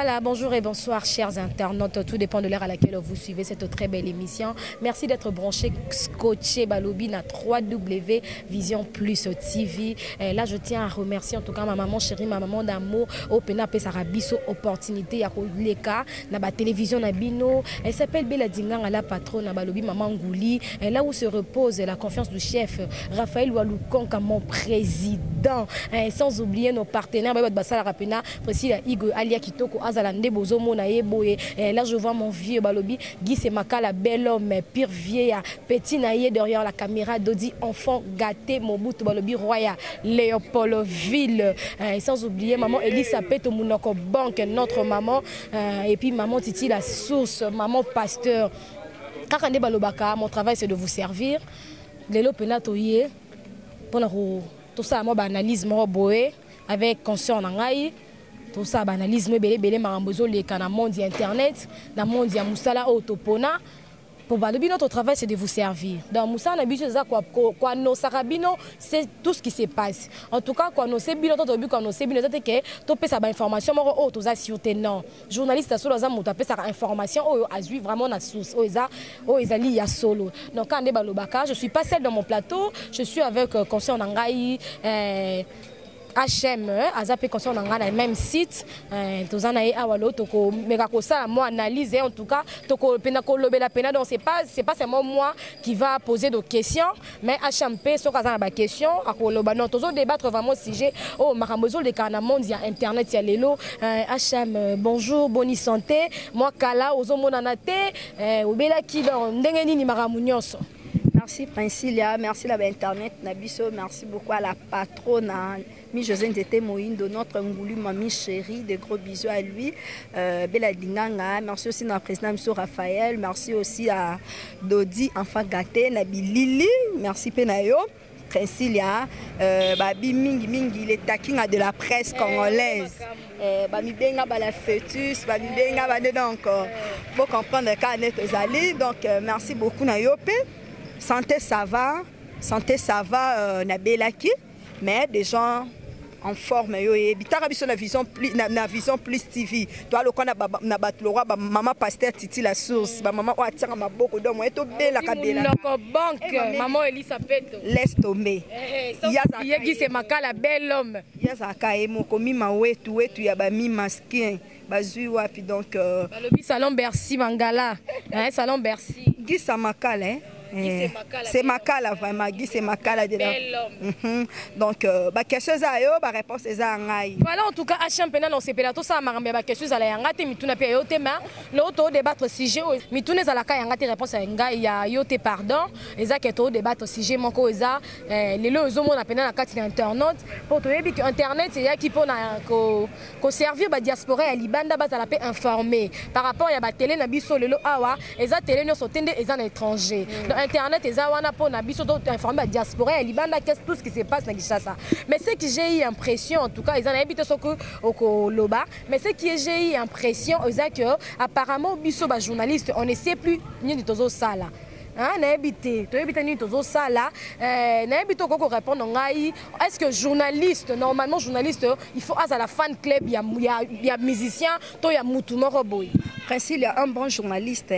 Voilà, bonjour et bonsoir chers internautes, tout dépend de l'heure à laquelle vous suivez cette très belle émission. Merci d'être branché, scotché, balobine à 3W Vision Plus TV. Là je tiens à remercier en tout cas ma maman chérie, ma maman d'amour, au Pena Pesarabiso, opportunité à Leka, na ba télévision na bino. Elle s'appelle Bella Dingang, la patronne, balobi maman Ngouli. Là où se repose la confiance du chef Raphaël Waloukan comme mon président. Sans oublier nos partenaires, Bassala Rapena, Priscilla Igo, Alia Kitoko. Là je vois mon vieux balobi Guy Semaka, la belle homme pire vieille petit naïe derrière la caméra Dodi enfant gâté Mobutu balobi Roya Léopoldville, sans oublier maman Elisa Peto Mounoko Banque, notre maman, et puis maman Titi la source, maman pasteur. Kakande balobaka, mon travail c'est de vous servir. Lelo penatoye pour tout ça moi analyse moi boé avec conscience nangai. Tout ça, analyse, belé marambozo les canaux monde internet, dans monde ya musala autopona. Pour balobi notre travail c'est de vous servir. Dans Moussa na biso za quoi nos sarabino c'est tout ce qui se passe. En tout cas quoi nos sebino to bi quoi nos sebino ça que to pesa ba information moko o to za sûreté non. Journaliste solo za muta pesa information o azui vraiment na source o ezali ya solo. Donc quand balobaka, je suis pas seule dans mon plateau, je suis avec conseiller Nangai HM, Azapé concerne dans le même site. Tous en a awalo toko megako ça moi analyser en tout cas toko penako lobe la pena donc c'est pas seulement moi qui va poser des questions mais HMP sur kaza ba question akoloba non tous débattre vraiment sujet oh makambozo de kana monde ya internet ya lelo HM bonjour bonne santé moi kala ozomona na te obela ki dans ndenge nini makamu nyonso. Merci Princilia, merci la internet Nabiso, merci beaucoup à la patronne José Ndete Moïndo, notre Ngouli mamie chérie, de gros bisous à lui. Bella Dinganga, merci aussi à notre président M. Raphaël, merci aussi à Dodi Enfant Gâté, Nabi Lili, merci Penayo. Princilia, Babi Mingi Mingi, les taquins de la presse congolaise. Babi Benga, la fœtus, Babi Benga, encore. Pour comprendre le cas net aux alliés, donc merci beaucoup Nayope. Santé ça va, Nabelaki, mais des gens en forme la vision plus TV toi le qu'on na batlora maman pasteur Titi la source maman atira maboko donc moi to bela kabela notre banque maman Elisa Peto laisse tomber Guy Semaka la belle homme yazaka emoko mima wetu ya ba mi masquin bazui wapi donc balobi salon Bercy Mangala salon Bercy Guy Semaka c'est Makala vraiment Guy c'est Makala de donc ba question za yo ba réponse za ngai voilà en tout cas à championnat non c'est pelato ça marambe ba question za la yangate mituna pe yo te ma l'auto débattre sujet mituna za la ka yangate réponse ngai ya yo te pardon eza que to débattre sujet moko eza lelo ozomo na pena na kati na internet pour to yebi que internet c'est ya qui pona ko servir ba diaspora ya libanda ba za la pe informer par rapport ya ba télé na biso lelo awa eza télé no sotende eza na étranger internet et zawana pour nabiso d'autres informer la diaspora et libanda qu'est-ce tout ce qui se passe na Kinshasa mais ce que j'ai eu impression en tout cas ils en habitent sur que au loba mais ce qui j'ai eu impression c'est que apparemment biso ba journaliste on ne sait plus ni de tozo sala na habité to habité ni tozo sala na habité ko répondre ngai est-ce que journaliste normalement journaliste il faut à la fan club ya musicien to ya mutu moko boy principe il y a un bon journaliste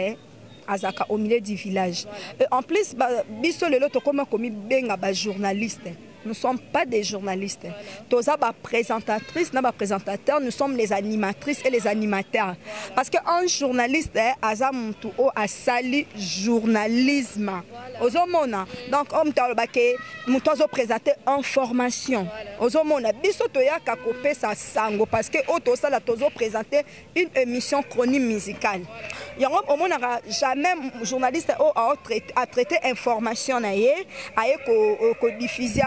Azaka au milieu du village. Et en plus, biso lelo to comme benga ba journaliste. Nous ne sommes pas des journalistes. Tous les présentatrices, les présentateurs, nous sommes les animatrices et les animateurs. Parce qu'un journaliste, Azamutu a sali journalisme. Donc, nous avons présenté information. Nous avons parce que nous avons présenté une émission chronique musicale. On n'a jamais journaliste a traité information, a diffusé.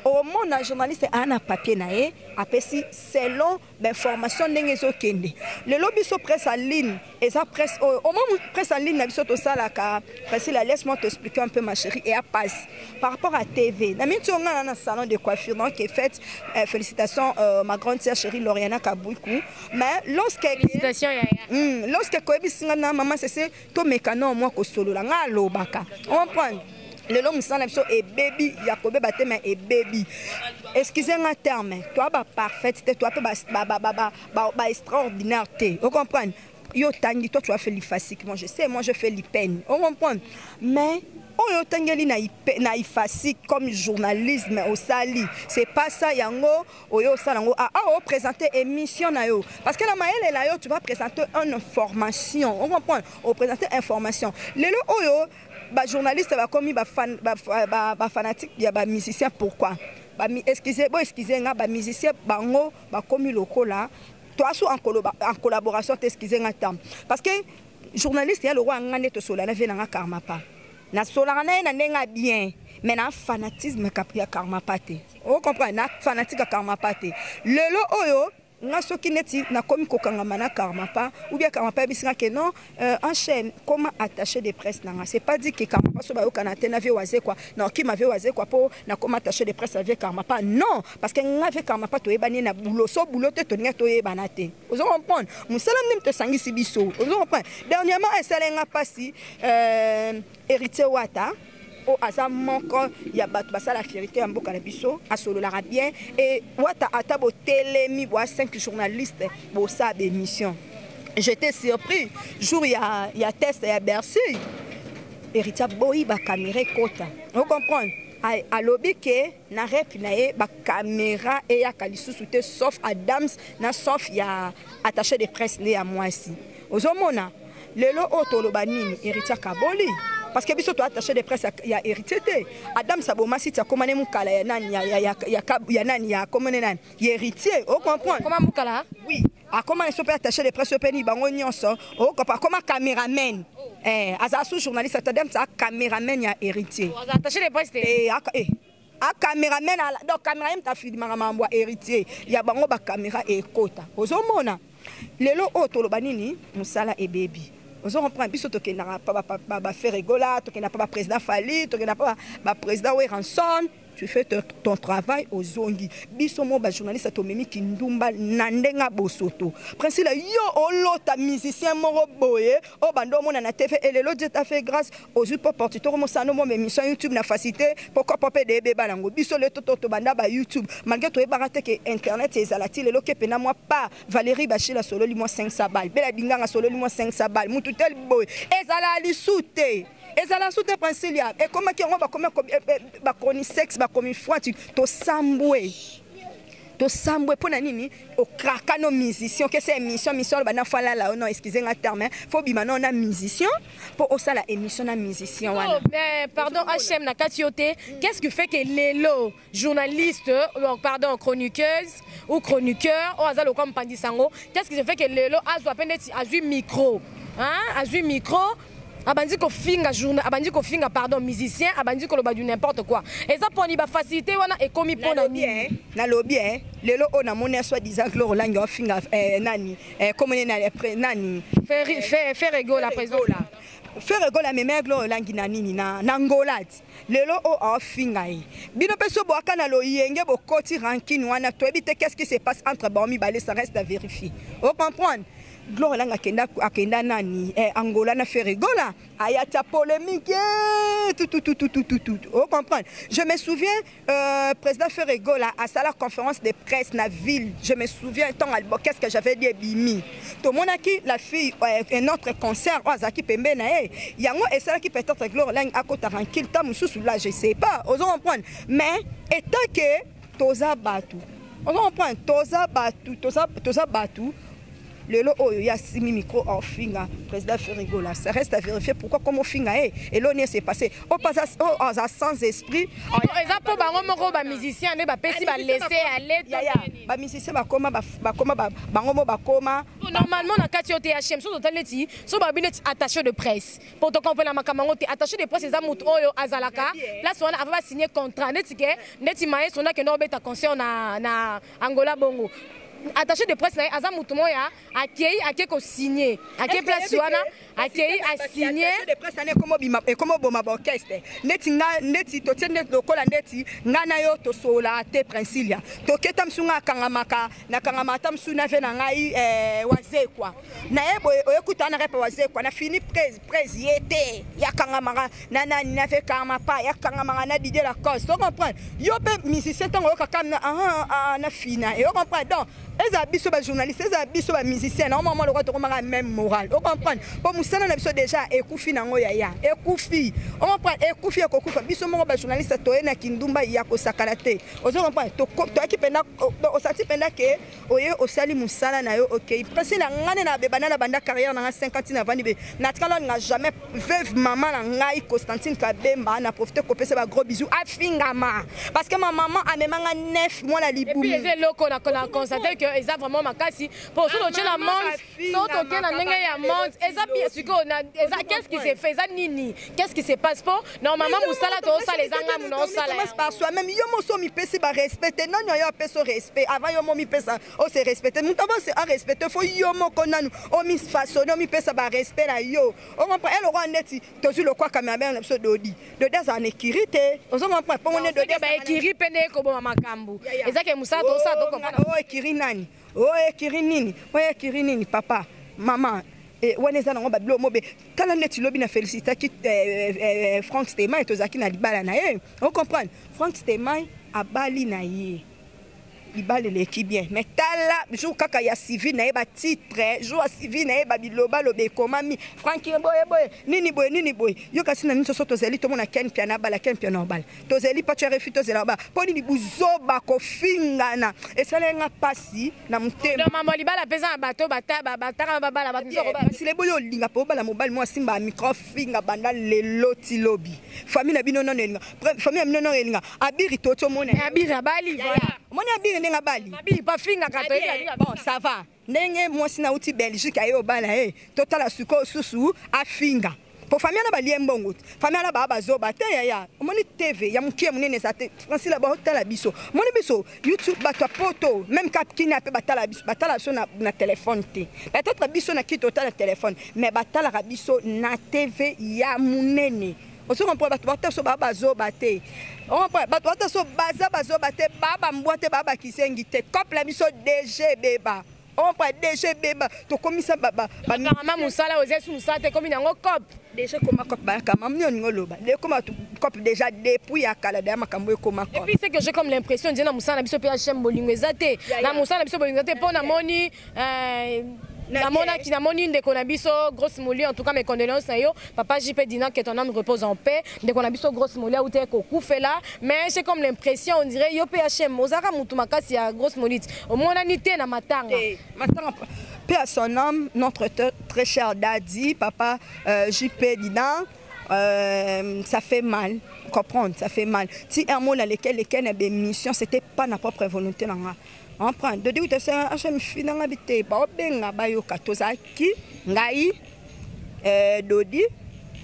Au monde un journaliste a un papier naé apesi selon l'information n'engezo kende le lobby so presse en ligne et ça presse au moment presse en ligne na biso to sala ka parce que laisse-moi t'expliquer un peu ma chérie et à passe par rapport à TV na minti on a un salon de coiffure donc qui est fait félicitations ma grande sœur chérie Lauriana Kabouikou mais lorsque félicitations lorsque ko bisinga na maman c'est to mekano moi ko solo la nga lobaka on prend le long musala biso et baby yakobe batema et baby excusez-moi terme toi ba parfaite toi ba extraordinaire te vous comprenez yo tangi toi tu as fait les facile moi je sais moi je fais les peines vous comprenez mais oyo tangeli na ifasi comme journalisme au sali c'est pas ça yango oyo salango o présenter émission na yo parce que la maëlle là yo tu vas présenter une information on comprend on présenter information lelo oyo ba journaliste ba komi ba fanatique ya ba musicien pourquoi ba excusez nga ba musicien bango ba komi lokola toi sous en collaboration t'excuser nga tam parce que journaliste ya le roi ngane to solana venanga karma pas na solana na nenga bien mais na fanatisme kapria karma pate on comprend na fanatique karma pate lelo oyo nga soki neti na komi kokanga mana karma pas ou bien karma pas bisinga que non enchaîne comment attacher des presse nanga c'est pas dit que karma pas so ba yokanate na vie waze quoi non qui m'avait waze quoi pour na comment attacher des presse avec karma pas non parce que nga avec karma pas to ebani na boulot so boulot te to nga to ebana te vous comprenez musala nim te sangisi biso vous comprenez dernièrement esalenga pasi héritier wata o asa moko ya batu basala fierté ya mboka na biso asolola bien et wata atabo telemi bo 5 journalistes bo sa émission j'étais surpris jour ya test ya Bercy héritier boyi ba caméra kota vous comprenez à lobby que na rep na e ba caméra et ya kalisusu te sauf Adams na sauf ya attaché de presse ne ya mwasi ozomona lelo otoloba nini héritier kaboli parce que biso to attaché de presse ya héritier te Adam Saboma si tia komane mukala ya nani ya nani ya komane nani ya héritier on comprend comment mukala oui a comment ils sont attaché de presse peni bango nyonso on comprend comment caméraman aza sous journaliste Adam ça caméraman ya héritier attaché de presse a caméraman donc caméraman ta filmanga mambo héritier ya bango ba caméra e kota ozomona lelo otoloba nini musala e baby on reprend biso to ke na pas faire rigola to ke na pas président Fali to ke na pas président Weranson tu fais ton travail aux zongi biso mo ba journaliste to memi kindumba nandenga bosoto principe yo olota musicien moro boye o bando mona na TV et lelo Dieu t'a fait grâce aux portiteurs mo sano mo émission YouTube na facilité pourquoi popé de bébé balango biso le toto banda ba YouTube malgré to e barate que internet ezalati lelo ke pena moi pas Valérie Bachila solo li mo 500 balles bela dinganga solo li mo 500 balles mutu tel boy ezala li soute ezala soute principe et comment ki on va ba koni sexe ba comme fois to sambwe pona nini o kraka no musicien que c'est émission bana fala la non excusez nga terme faut bima non na musicien pour ça la émission na musicien wana mais pardon HM na katiote qu'est-ce qui fait que lelo journaliste pardon chroniqueuse ou chroniqueur ou azalo comme pandisango qu'est-ce qui fait que lelo azwa pendeti azui micro azui micro abandi ko finga journal abandi ko finga pardon musicien abandi ko loba du n'importe quoi et ça pour ni ba facilité wana et komi pona ni na lobby lelo ona mona soit disant que Roland go finga nani comme nani faire rigolo la président là faire rigolo la même glo langi na nini na ngolati lelo o finga bino peso boaka na lo yenge bo koti ranking wana to ebite qu'est-ce qui se passe entre bomi balé ça reste à vérifier vous comprenez Gloire langa akenda nani Angola na fait rigola ayata polémique tout on comprend je me souviens président fait rigola à la conférence de presse na ville je me souviens tant qu'est-ce que j'avais dit bimi to monaki la fille un autre concert azaki pembe na yango et ça qui peut-être Gloire langa akota tranquille ta mususu là je sais pas on comprend mais étant que toza batu on comprend toza batu lelo oyo ya simi micro en finga président Ferrigola ça reste à vérifier pourquoi comment finga et l'on s'est passé au passage sans esprit eza po bango moko ba musicien ne ba pesi ba laisser aller ba musicien ba koma bango mo ba koma normalement na kati yote HM so totaleti so ba binet attaché de presse pour te comprendre makamango te attaché de presse eza mutu oyo azalaka place wana ava signer contrat neti maye sona ke no beta concert na Angola bongo attaché de presse na aza mutumo ya akei ko signer akei place wana akei a signer de presse ane comme boma orchestre neti to tiende lokola neti ngana yo to sola te Princilia to keta msunga kangamaka na kangamata msuna ve na ngai wazekwa na ebo oyekutana repa wazekwa na fini presse yete ya kangamaka na nani na ve kamapa ya kangamaka na Didier Lacoste to comprendre yo pe musicien tango yokakamna na fina et on comprend donc les habits ba journalistes les habits ba musiciens na moment le retour ma même moral on comprend pour musana na biso déjà ekufi nango ya ekufi on comprend ekufi ko kufa biso mo ba journaliste to ena kindumba ya ko sakalate on comprend to akipenda o sati penda ke oye osali musala na yo OK parce na ngane na bebana na banda carrière na 50 na vandi be na tkala na jamais veuve maman na ngai Constantine Kabemba na profiter ko pesa ba gros bisous afingama parce que ma maman a même 9 mois la liboum et puis les locaux on a constaté que ils a vraiment makasi pour ceux qui la monte sont OK na ndenge ya monte eza bien siko na eza qu'est-ce qui s'est fait eza nini qu'est-ce qui se passe pour normalement musala to ça les anga muno sala par soi même yo mo so mi pesi ba respecter non yo peso respect avant yo mo mi pesa o se respecter muto ba se a respecter faut yo mo konanu o mi façonner mi pesa ba respect la yo on comprend elle aura neti to sur le quoi caméra na so dodi de des en équité on comprend pas on est de ba ekiri pene ko bo makambu ezake musala to ça donc o ekiri nani o ekiri nini o ekiri nini papa maman et waneza nango bablo mobe kala neti lobi na féliciter ki Frank Stéman to zaki na libala na ye on comprend Frank Stéman abali na ye libala leki bien mais tala jour kaka ya civil na ye ba titre jour civil na ye ba biloba lobe komami Frank boye nini boye yo kasi na nso to zeli to mona ken piano bala ken piano bala to zeli pa tu refito zela ba poni ni buzoba ko fingana et ça lenga pasi na mutema maman libala pesa bato bataba bataka babala bato nso ba si le boyo linga po bala mobile mo simba micro finga banda le loti lobby famille na bino non elinga famille na bino non elinga abiri toto mona abiri abali voilà mona abiri nenga bali abiri pa finga kato bon ça va ndenge mwasi na uti Belgique ayo bala totala suko susu afinga pour famille na bali mbongo famille na baba zo bate ya moni TV ya mukie munene sa te Francila ba hotala biso moni biso YouTube bato poto même cap kina pe batala biso batala so na téléphone te peut-être biso na kito ta na téléphone mais batala biso na TV ya munene on se comprend bato so baba zo bate on comprend bato so bazo bate baba mbote baba kisengi te couple la biso DG beba on prend DG beba to komisa baba maman musala ozesu musate komi nango cop déjà comme cop ba kama mnyoni ngoloba de comme cop déjà depuis ya kala de makambo ekoma cop et puis c'est que j'ai comme l'impression dina musala biso PHM bolingo ezate na musala biso bolingo ezate pona moni na moni ndeko na biso grosse molie en tout cas mes condoléances na yo papa JP Dina que ton âme repose en paix ndeko na biso grosse molie ou te ko kufela mais j'ai comme l'impression on dirait yo PHM ozaka mutu makasi ya grosse molie au mona nité na matanga paix à son âme notre très cher daddy papa JP Dina ça fait mal comprendre ça fait mal si un mot dans lequel les missions c'était pas na propre volonté là on prend de dire que c'est un HM final habité ba benga ba yo katozaki ngai Dodi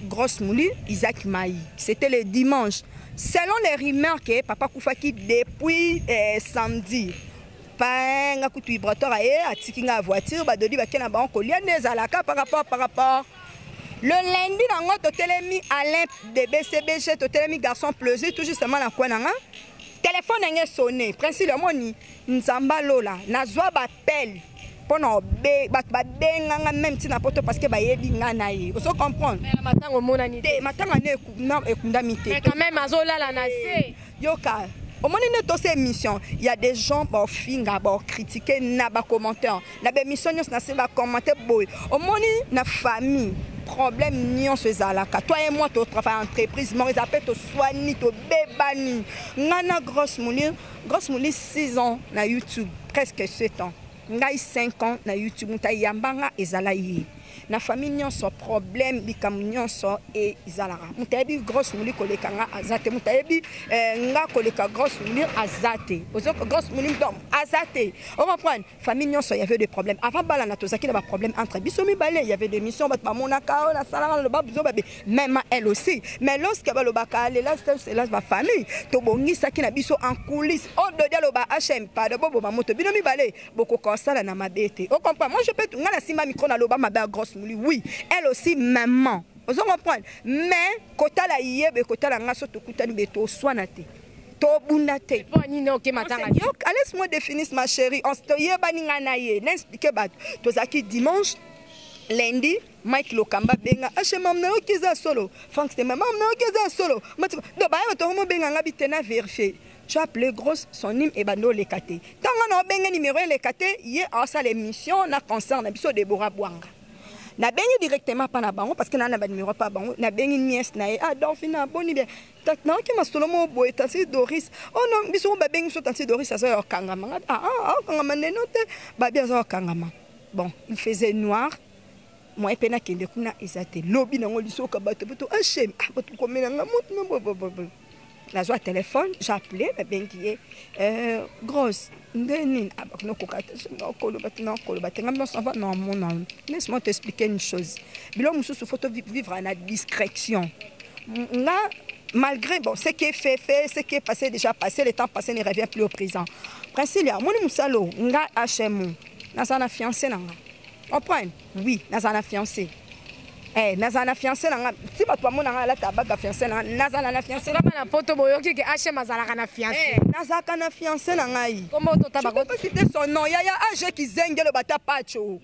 grosse mouli Isaac Maï c'était le dimanche selon les rumeurs que papa Koufaki depuis samedi pas nga kutu vibratoire atiki nga voiture ba Dodi ba kena ba onko lia nezalaka par rapport le lundi nango to telemi Alain de BCBG to telemi garçon plaisir tout justement na quoi nanga téléphone n'a sonné principe moni nzamba lola nazwa ba appel pono be ba benga même ti na poto parce que ba yebi nga na ye on se comprendre mais matango monani te matanga na ekunda mité mais quand même azola la nase yoka au moment de cette émission il y a des gens qui finga ba critiquer na ba commentaire na ba émission na se ba commenter boy au moment na famille problème ni on se zalaka toi et moi tu travailles entreprise moi ils appellent to soigner to bebani ngana grosse mouli 6 ans na YouTube presque 7 ans ngai 5 ans na YouTube muta yambanga ezala yi na famille nyonso problème bikam nyonso e izalaka mutayebi grosse muli koleka nga azate mutayebi nga koleka grosse muli azate ozoko grosse muli dom azate on va prendre famille nyonso il y avait des problèmes avant bala na tozaki na ba problème entre biso mibale il y avait des missions bat monaka la salama le babuzo babe même elle aussi mais lorsque balobaka là c'est là ba famille to bongisa ki na biso en coulisses o do dia lo ba HM pas de bobo ba moto bino mibale boko kosala na mabete on comprend moi je peux nga na sima micro na loba mabe grosse muli oui elle aussi maman vous comprenez mais kota la yebe kota la ngaso to kutani beto swanate to bundate laisse-moi définir ma chérie on se yeba ni ngana ye n'expliquer ba to zaki dimanche lundi Mike Lokamba benga achema mna okiza solo Frank c'est maman mna okiza solo do ba to mo benga ngabite na vérifier j'ai appelé grosse son nom et bando le kate tant on a benga numéro le kate hier en salle émission na concert na biso Deborah Bwanga na bengi directement pas na bango parce que na ba numéro pas bango na bengi nièce na e Adolphine boni bien tak na ki masolomo boy tansi Doris oh non biso ba bengi so tansi Doris ça yo kangama kangama nenote ba bien ça kangama bon il faisait noir moi pena kende kuna ezate lobby na ngoli so ka bato bato HM bato komena ngamoto no la joie téléphone j'ai appelé la bengi grosse ndeni abakno kokata ngakolo batina ngakolo batenga non ça va non mon laisse-moi t'expliquer une chose bilo mususu faut vivre en discrétion là malgré bon ce qui est fait ce qui est passé déjà passé le temps passé ne revient plus au présent principe mon musalo nga HM na sana fiancé nanga on prend oui na sana fiancé nazana fiancé nanga ti bato bamona la tabaga fiancé nanga nazana na fiancé kama na poto boyoki ke HM azalaka na fiancé nazaka na fiancé nanga yi comment to tabako pas citer son nom ya age qui zengelo bata pacho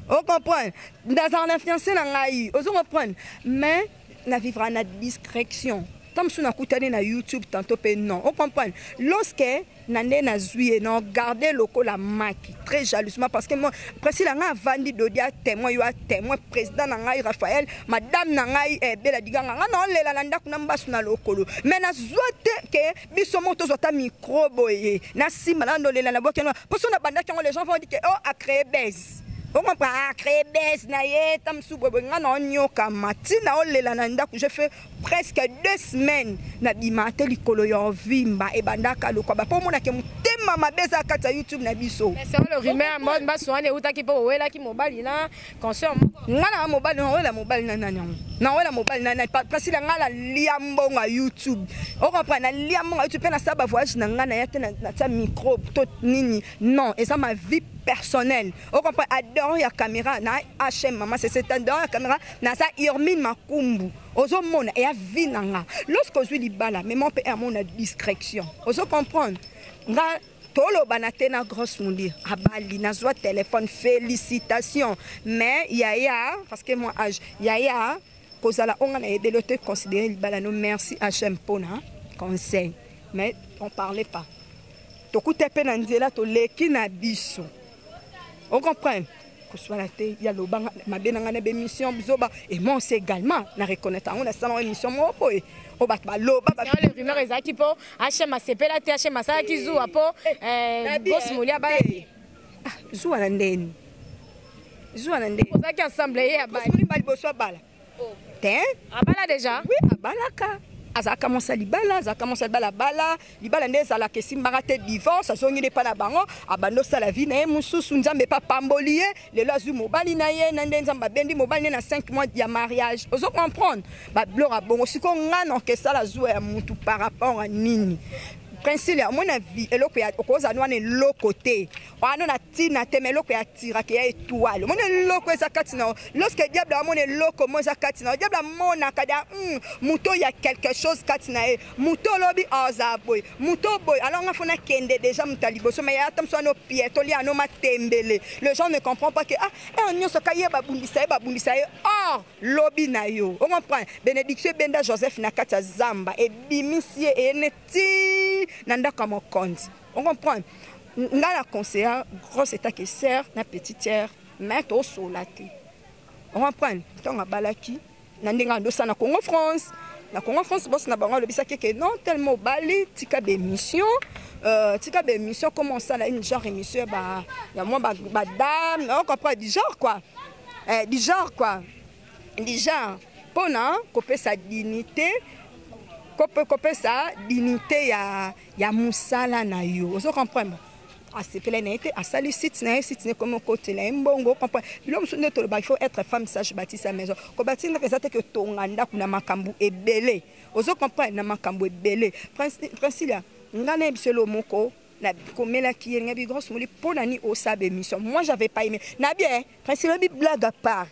on comprend nazana na fiancé nanga yi ozo comprendre mais na vivre en discrétion comme si on a coupé na YouTube tantôt pe non on comprend lorsque nande na zuye non garder loko la maki très jalousement parce que moi précis la nga vandi dodia témoin yo témoin président na ngai Raphaël madame na ngai bela diganga nga non lela na ndaku na mbasu na lokolo mais na zote ke biso moto zota microbe ye na sima na lela na bokeno parce que na banda que les gens vont dire que oh a créé base on comprend a créé base na ye tam subo nga na nyoka matina o lela na ndaku je fais presque 2 semaines na bimate likolo yo vimba e bandaka lokwa ba pomona ke mutema mabeza kata YouTube na biso c'est le rumeur mode ba soane utaki po wela ki mobile na concert ngana mobile na wela mobile na nani na wela mobile na parce que ngala liambo nga YouTube on comprend na liambo nga YouTube na saba voyage na ngana ya tena na ta micro tout nini non et ça ma vie personnelle on comprend adore ya caméra na HM maman c'est cette adore ya caméra na sa Irmine Makumbu ozo mona et a vie nanga lorsque je lui bala mais mon père mon discrétion ozo comprendre nga tolo banate na grosse mundi abali na joie téléphone félicitations mais yaya parce que moi âge yaya kozala on a aidé le te considérer bala no merci HM pona conseil mais on parlait pas to kuté pe na nzela to leki na biso on comprend que soit la tête il y a le bang ma bien ngana be mission bizoba et moi c'est également na reconnaître on a salon émission mo boy o bat ba loba ba les rumeurs ezaki po HM sepela te HM sa ki zu apo boss molia ba zu ana ndeni ozaki ensemble ya ba boss molia boso bala te abala déjà oui abalaka azaka monsa libala bala libala ndeza la kesimbaka te divorce azongile pa na bango abando sala vie na ye mususu nzambe pa pambolier lelo azu mobali na ye na nzamba bendi mobali na 5 mois ya mariage ozo comprendre ba blora bongo siko ngana ke sala zu ya mutu par rapport à nini principe à mon avis eloko ya okoza nwana eloko te wana na tina te meloko ya tira ke ya étoile mon eloko ezakati na lorsque diable a mon eloko mo ezakati na diable mona kada muto ya quelque chose kati na e muto lobi azaboy muto boy alors on fona kende déjà mutaliboso mais ya tamso no pieto li ano matembele les gens ne comprennent pas que on nyoso kaye ba bundisa or lobi na yo on comprend bénédiction benda Joseph na kati zamba e bimisie e neti nanda comme compte on comprend là la conseillère grosse état que sert na petite sœur mais au solate on comprend donc à balaki nandinga ndosa na Congo France boss na bango le bisaki que non tellement bali tika d'émission comment ça là une genre émission ba ya moi ba dame on comprend du genre quoi du genre quoi, du genre pona couper sa dignité, couper sa dignité ya musala na yo, vous comprenez? À ce plein été, à salicite, c'est comme côté là, mbongo comprend. L'homme se nettoie, il faut être femme sage, bâtir sa maison. Quand bâtir ne fait que ton anda kuna makambu est belé. Vous comprenez, na makambu est belé. Principe, ngana ebiselo moko. Na komela qui est une grosse mouli pour nani au sabe mission. Moi j'avais pas aimé. Na bien, principe blague à part.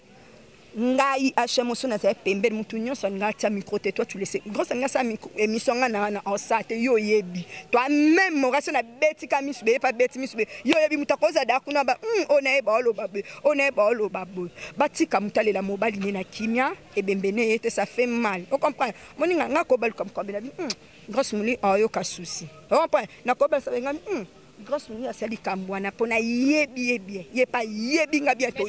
Ngai HMO na za pembe mutu nyonso ngata micro te toi tu laisses grosse ngasa émission na en sate yo yebi toi même moration na beti ka misbe pas beti misbe yo yebi mutakoza da kuna ba ona ba lo babe ona ba lo babo batika mutale la mobile ni na kimia et bembene ete ça fait mal on comprend moninga ngako bal comme comme grosse muli ayo ka souci on comprend na ko bal ça ngam grosse muni asali kambwana pona yebi pas yebi nga bien to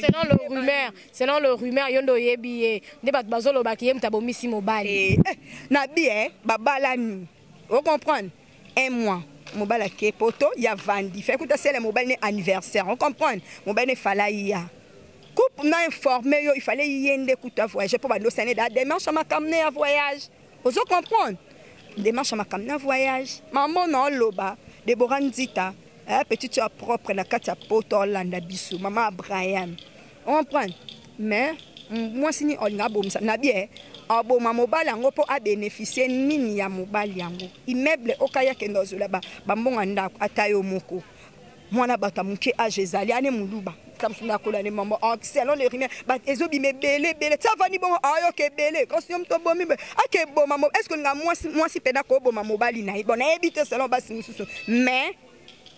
selon le rumeur yondo yebi ne bat bazolo ba kiyem tabomisi mobile na bien babalani vous comprenez un mois mobile ke poto ya vandi fait que c'est le mobile ne anniversaire on comprend mobile ne fala ya coupe na informé yo il fallait yende kuta voyage pour ba no sene da démarche ma kamne à voyage vous comprenez démarche ma kamne à voyage maman non loba Deborah Nzita, petite soeur propre, la carte à poto Hollande Bissou, maman Brian. On comprend. Mais, moi, si on a bon, ça n'a bien. Abo ma mobile yango po a bénéficier nini ya mobile yango. Immeuble okaya kendozo là-bas, bambonga ndako atayo moko. Mwana bata muke a Jezali ane muluba. Comme ça kola ne maman selon les rimes ba ezobi me belé ça va ni bon ayo ke belé quand si on to bomi ake bo maman est-ce que moi si pena ko bo ma mobile na bon na ebite selon ba simususu mais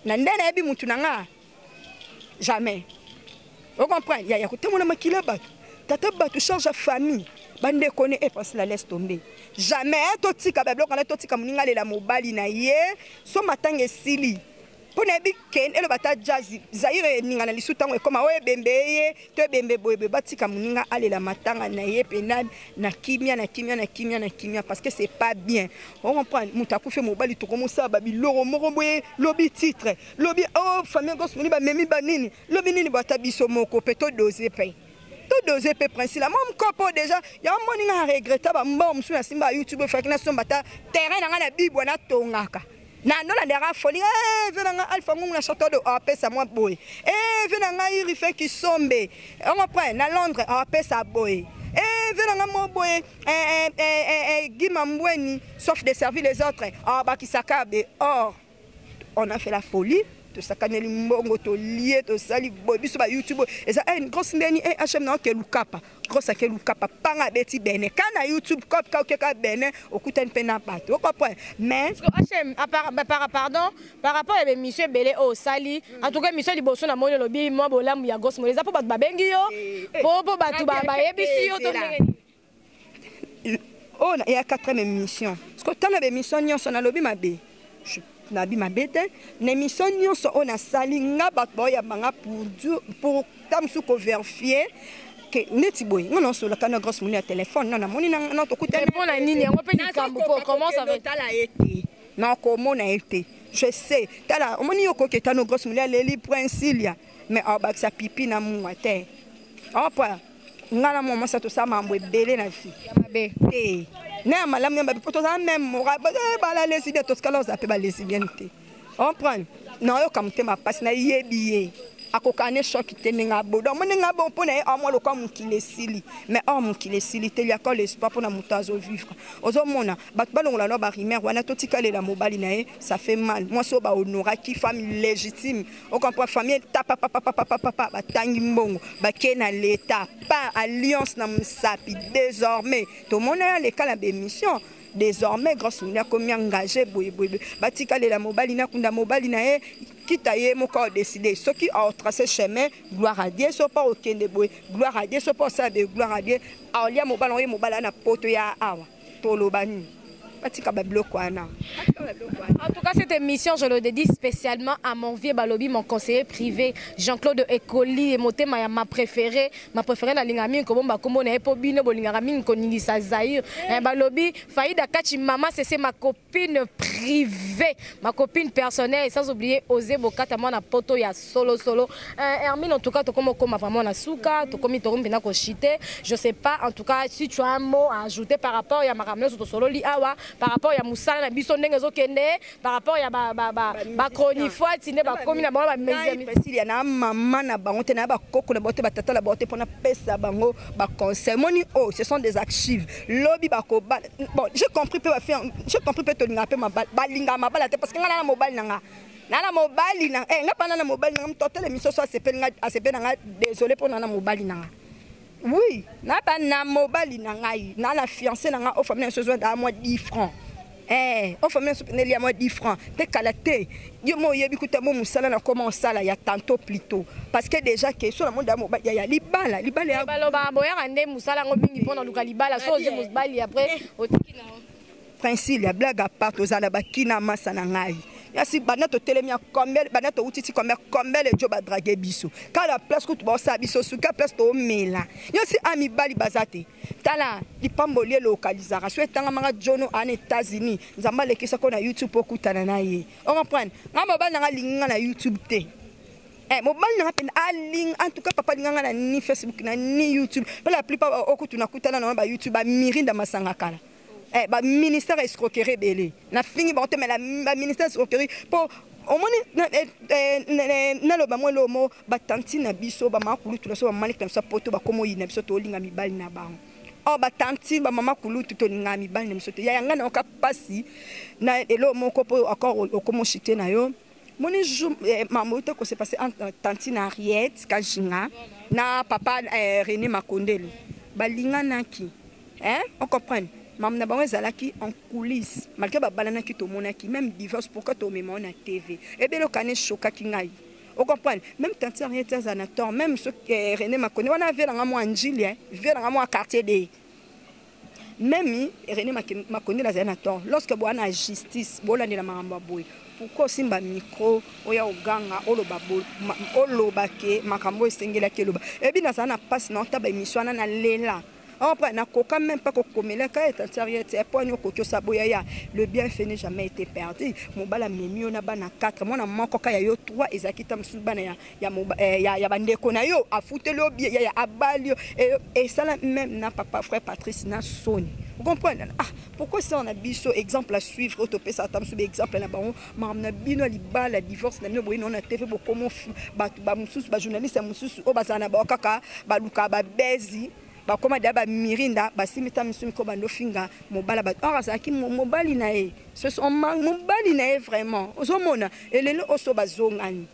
na ndena ebi mutu nanga jamais vous comprenez ya ko temona makila batu tata batu charge famille bande connaît et parce la laisse tomber jamais to tika ba bloka na to tika muninga le la mobile na ye so matanga sili pour ne pas ken elo bata jazz zaire ninga na lisutango ekoma oye bembeye to bembe boyebe batika muninga ale la matanga na ye pena na kimia parce que c'est pas bien on comprend mutaku fait mobali to komosa ba biloro moko boye lobi titre lobi oh famille gosse muni ba memi ba nini lobi nini bata biso moko peto doser pay to doser pay principe la mom kopo déjà ya moninga regrettable mbom sur na simba YouTube fait que na somba ta terrain na bibo na tongaka na ndola ndera foli venanga alpha ngungu na château de apesa moi boy venanga iri fait qui sombe on comprend na Londres apesa boy venanga mo boy Gimambweni sauf de servir les autres ba kisakabe or on a fait la folie to sakaneli mbongo to lié to sali boy biso ba YouTube eza une grosse ndeni HM na ke lukapa grosse ke lukapa panga beti bene kana YouTube cop ka bene okutani pena bato vous comprenez mais HM pardon par rapport à monsieur Belé au sali en tout cas monsieur liboso na moni lobi moi bolamu ya gosse moleza po bato babengi yo po bato ba yebisi yo to oh il y a 4e émission parce que tant na émission nyonso na lobi mabe nabi mabete l'émission nyonso on a sali nga bato ya banga pour tamsu ko vérifier que neti boy non so la kana grosse moni à téléphone non na moni na to kuta pour na nini on peut dire comment ça va tala été non comment na été je sais tala moni yoko ke tano grosse moni leli princilia mais ba sa pipi na muate apa ngana mama sa to sa mambo belé na fi mabe na malam nyamba poto za même mora ba la lesbienne to skala za pe ba lesbiennité on prend non yo kamte ma passe na yebiye akokane choc teninga bodo moninga bon pona amo lo comme kile sili mais homme kile sili te ya ko l'espoir pona mutazo vivre ozo mona bat balongola no ba rimer wana to tikale la mobali na ye ça fait mal moi so ba honora qui famille légitime on comprend famille ta papa ba tangi mbongo ba kena l'état pas alliance na musapi désormais to mona les cas la bémission désormais grosse mona comme engagé boy batikale la mobali na kunda mobali na ye quitte ye mon corps décidé ce qui a tracé chemin gloire à Dieu so pas aucun de boy gloire à Dieu so pas ça de gloire à Dieu alia mobali na poto ya awa to lobani batika ba biloko wana. En tout cas, cette émission, je le dédie spécialement à mon vieux Balobi, mon conseiller privé, Jean-Claude Ekoli, et Motema, ma préférée la Lingami, comme Bakombo, Nepobino, Bolingami, Koningisa Zahir. Balobi, Faïda Kachi Mama, c'est ma copine privée, ma copine personnelle, sans oublier Osé Bokata, moi, na poto, ya solo. Hermine, en tout cas, tu comme vraiment na souka, tu comme Torum Bina Koshite. Je sais pas, en tout cas, si tu as un mot à ajouter par rapport à Maramno, sur solo li awa, par rapport à Moussala, na Bissondenga Zokende, par rapport à ba chronifoa, tine ba komi na ba mezemi. Il y a maman na bango te na ba koko na bote ba tata la bote pour na pesa bango ba conseil. Moni oh, ce sont des archives. Lobby ba ko ba. Bon, j'ai compris peut faire, j'ai compris peut te linga pe ma ba linga ma ba parce que ngala na mobile nanga. Nana mobile nanga, nga pa na mobile nanga total émission so asepe nanga désolé pour nana mobile nanga. Oui, na pas na mobile nanga, na la fiancée nanga au famille ce soir à moi 10 francs. Au famille soutenir à moi 10 francs. Te kalaté. Yo mo yebi kuta mo musala na comment ça là ya tantôt plutôt parce que déjà que sur le monde à mobile ya libala ya baloba boya ande musala ngo mingi pona luka libala so ozi musbali après otiki na principe ya blague à part aux ala bakina masa na ngai. Yasi banato telemia combien banato utiti combien le job a draguer biso. Quand la place que tu vas sa biso suka place to mela. Yasi ami bali bazate. Tala li pambolier localisera. So etanga manga jono en États-Unis. Nzamba lekisa ko na YouTube okutana na ye. On comprend. Ngamba bana nga linga na YouTube te. Mobile na pen aling en tout cas papa linga na ni Facebook na ni YouTube. Pour la plupart okutuna kutana na ba YouTube ba mirinda masanga kala. Ba ministère escroquerie belé na fini ba te mais la ministère escroquerie pour au moins na lo ba mo lo mo ba tanti na biso ba makulu tu so ba malik na so poto ba komo yi na biso to linga mibali na bango o ba tanti ba mama kulu tu to linga mibali na biso to ya ngana ka pasi na elo mo ko po encore komo chité na yo moni jour maman te ko s'est passé entre tanti na Ariette Kajinga na papa René Makondeli ba linga naki on comprend. Maman na bango ezalaki en coulisses malgré ba balana ki to monaki même divorce pourquoi to mema na TV et bien le canet choka ki ngai on comprend même tant rien zanator même ce René Makoni on avait dans moi Angilia vient dans moi quartier de même René Makoni la zanator lorsque boana justice bolandi la maramba boy pourquoi simba micro oya oganga oloba ke makambo esengela ke loba et bien ça na passe na taba émission na lela. On prend quand même pas comme le bien fait n'a jamais été perdu. Mon bala memi on a bana 4 moi na manko ka yo 3 ezakita msubana ya bandeko na yo a foutre le bien ya abali et ça même na papa frère Patrice na Sony. Vous comprenez? Ah, pourquoi ça on a biso exemple à suivre autopé ça tam sub exemple na baron mamna bino liba la divorce na no on a TV bo comment ba mususu ba journaliste mususu o bazana ba kaka ba luka ba bezi ba koma daba mirinda ba simita misumi ko bando finga mobala ba arasaki mobali na e ce sont mobali na e vraiment ozomona elelo oso bazongani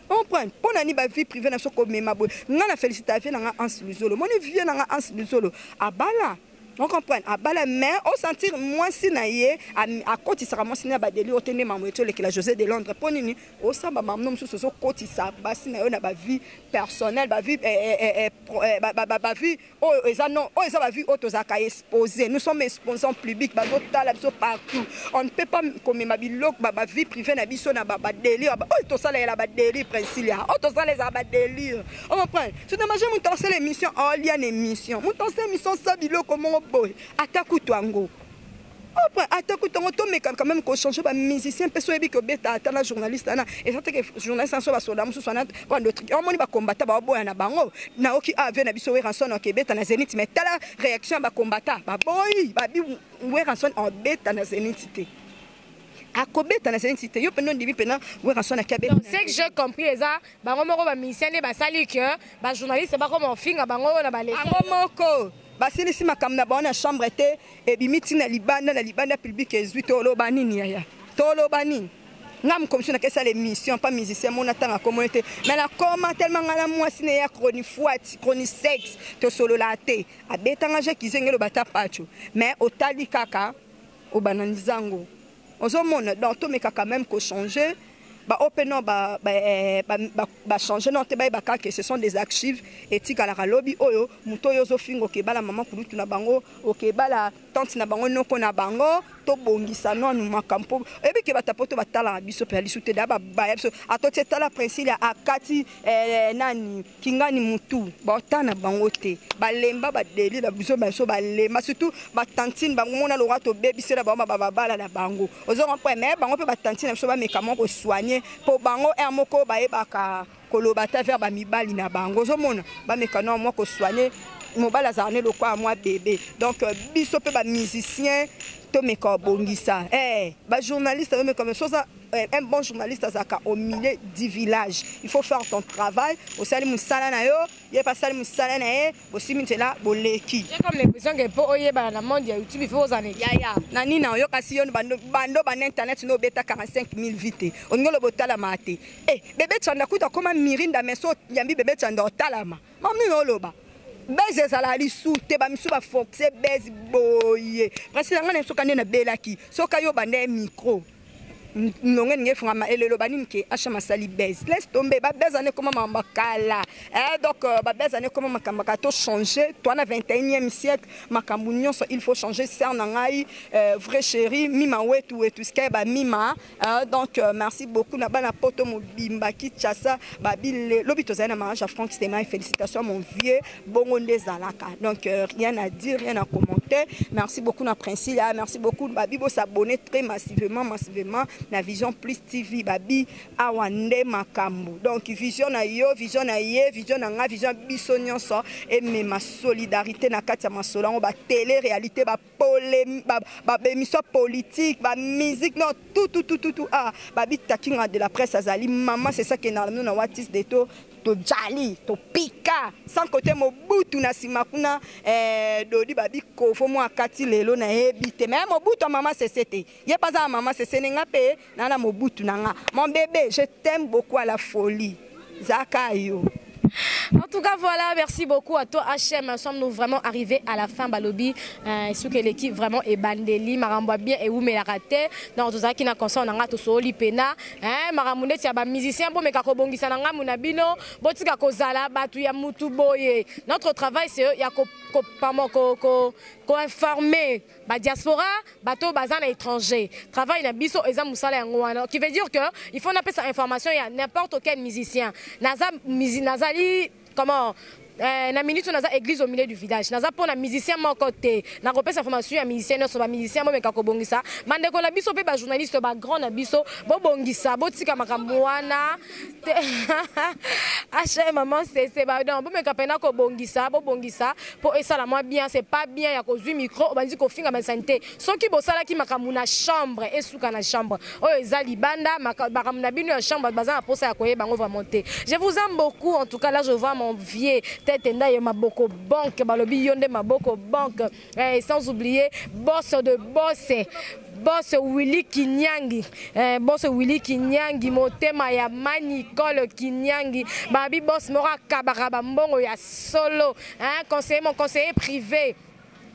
on prend pona ni ba vie privée na soko mema bo ngana féliciter na nga Ans Luzolo moni vie na nga Ans Luzolo abala. On comprend. À bala mais on sentir moins si naie à côté ça moi si na ba deli o tene mamu eto le que la José de Londres ponini o samba mamu musu so côté ça ba si na yo na ba vie personnelle ba vie ba vie oh ça non oh ça ba vie auto za ka exposer nous sommes exposants publics ba tala biso partout on ne peut pas comme ma bilok ba vie privée na biso na ba deli oh to ça la ba deli princilia oh to ça les ba deli on comprend tu ne manger mon torser l'émission en lien émission mon torser émission ça bilok comment boy ataku twango après ataku twango to mais quand même ko changer ba musicien peso ebi ko beta atana journaliste na et ça que journaliste so ba soda musu sana kwa d'autres on moni ba combattant ba boy na bango na oki ave na biso we ranson na kebeta na Zénith mais tala réaction ba combattant ba boy ba bi we ranson en beta na Zénith té a kobeta na Zénith yo penon dibi penan we ranson na kebeta donc c'est que j'ai compris ça bango moko ba musicien ba sali que ba journaliste ba comme finga bango na ba les moko basili si makamna ba na chambre te e bimiti na libanda public ezui to loba nini ya to loba nini ngam commission na kesa l'émission pas musicien mon attend communauté mais la comment tellement ngala moi sine ya chronique chronique sexe to solo la te abetanga je kizengelo bata pacho mais otali kaka o bananizango ozomona donc to meka quand même ko changer open changer non te ba que ce sont des archives éthiques à la lobby oyo muto yo zo fingo ke bala maman kulutu na bango ok bala tante na bango noko na bango to bongisa non makampo ebi ke batapoto batala biso pe alisute da ba biso atoti tala principe ya akati nani kingani mutu ba otana bango te balemba ba deli ba biso balemba surtout ba tantine bango mona lo rato bebi sera ba bala na bango ozo comprendre mais bango pe ba tantine biso ba médicament ko soigner po bango moko ba ebaka kolobata vers ba mibali na bango ozo mona ba médicament mo ko soigner mobile azarné le quoi moi bébé donc biso pe ba musicien to me ko bongisa ba journaliste me comme chose un bon journaliste azaka au milieu du village il faut faire ton travail au sali musala na yo ye pas sali musala na ye aussi mitela boleki j'ai comme l'impression que pour oyeba na monde ya YouTube il faut osaner ya nani na yo kasi yo bando ba internet no beta 45 000 vite ongolo botala mate bébé chanda kuta koma mirinda meso yambi bébé chanda otalama mami no loba beze salali soute ba misu ba foxe beze boye parce que ngana soka na belaki soka yo bande micro nonge ngefunga ma elelo banini ke acha masali beze laisse tomber ba beze ane comme makala donc ba beze ane comme makamba to changer toi na 21e siècle makambu nyonso il faut changer ser na ngai vrai chéri mima wetu ske ba mima donc merci beaucoup na bana poto mobimba ki chasa ba bile lobito zana mariage à Franck Stéma félicitations mon vieux bongo ndezalaka donc rien à dire rien à commenter merci beaucoup na Principe merci beaucoup ba bibo s'abonner très massivement la Vision Plus TV babi awande makambu donc vision na yo vision na ye vision na nga vision biso nyonso et même ma solidarité na kati ya masolango ba télé réalité ba polémique ba émission politique ba musique non tout babi takinga de la presse azali maman c'est ça que na watis de to jali to pika sans côté Mobutu na simakuna dodi babi kofo mo akati lelo na ebite mais Mobutu maman c'est c'était ye pas ça maman c'est senenga pe na Mobutu nanga mon bébé je t'aime beaucoup à la folie Zakayo. En tout cas, voilà, merci beaucoup à toi, HM. Nous sommes vraiment arrivés à la fin, Balobi. Est-ce que l'équipe vraiment est bandeli, Maramba bien et où me la raté. Donc, tout ça qui n'a conscience, on a tout soli pena. Maramounet, il y a des musiciens, bon, mais kako bongi sananga munabino, botika kozala, batu ya mutu boye. Notre travail, c'est il y a ko informer ba diaspora, bateau bazan étranger. Travail na biso eza musala yango qui veut dire que il faut appeler ça information il y a n'importe quel musicien. Nazali comment na minute on a église au milieu du village naza pour na musicien mon côté na repère information ya musicien no so ba musicien mo meka ko bongisa mande ko la biso pe ba journaliste ba grand na biso bo bongisa bo tika makambo wana ache maman c'est ba non bo meka pena ko bongisa bo bongisa pour esala moi bien c'est pas bien ya ko zui micro ba ndi ko finga ma santé soki bo sala ki makambo na chambre esuka na chambre oyo ezali banda makambo na bino ya chambre baza pour ça ya ko yeba ngo va monter je vous aime beaucoup en tout cas là je vois mon vieux tête ndaye maboko banque balobi yonde maboko banque sans oublier boss de boss Willy Kinyangi boss Willy Kinyangi motema ya Manicole Kinyangi babi boss mora kabaraba mbongo ya solo mon conseiller privé.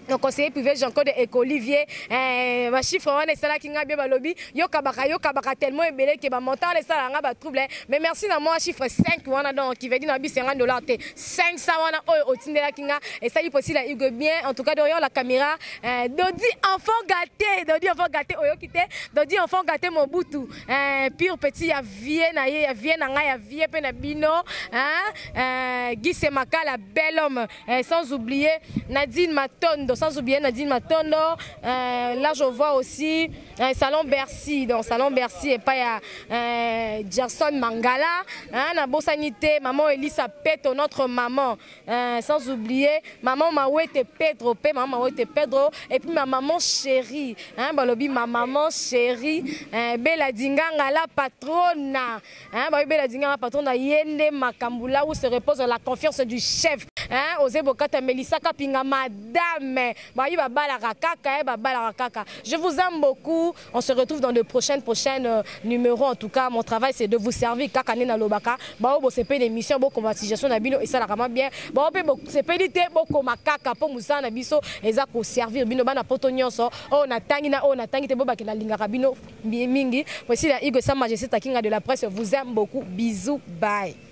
Donc conseiller privé Jean-Claude Olivier ma chiffre on est ça qui nga bien balobi yo kabaka tellement ébélé que ba montant les ça nga ba trouble mais merci na moi chiffre 5 wana donc qui veut dire na bi $50 te 500 wana o tindela kinga et ça il possible la Hugo bien en tout cas derrière la caméra Dodi enfant gâté oyo kité Dodi enfant gâté Mobutu pur petit ya vie na nga ya vie pe na bino Guy Semaka la bel homme sans oublier Nadine Matondo sans oublier Nadine Matondo là je vois aussi Salon Bercy donc Salon Bercy et pas ya Gerson Mangala na Bosanité maman Elisa Peto notre maman sans oublier maman Mawete Pedro et puis ma maman chérie balobi ma maman chérie Bella Dinganga la patrona Bella Dinganga la patrona yende makambula où se repose la confiance du chef hein osé bokata Melissa Kapinga madame bayi babala kaka babala kaka. Je vous aime beaucoup. On se retrouve dans de prochains numéros. En tout cas, mon travail c'est de vous servir kaka nena lobaka. Ba o c'est pas une émission beaucoup matisation na bino et ça la vraiment bien. Ba o c'est pas dit beaucoup makaka pour musa na biso eza ko servir bino bana poto nyonso. Oh na tangi te boba ki na lingaka bino mingi. Voici la Igo Sa Majesté Takinga de la presse vous aime beaucoup. Bisous, bye.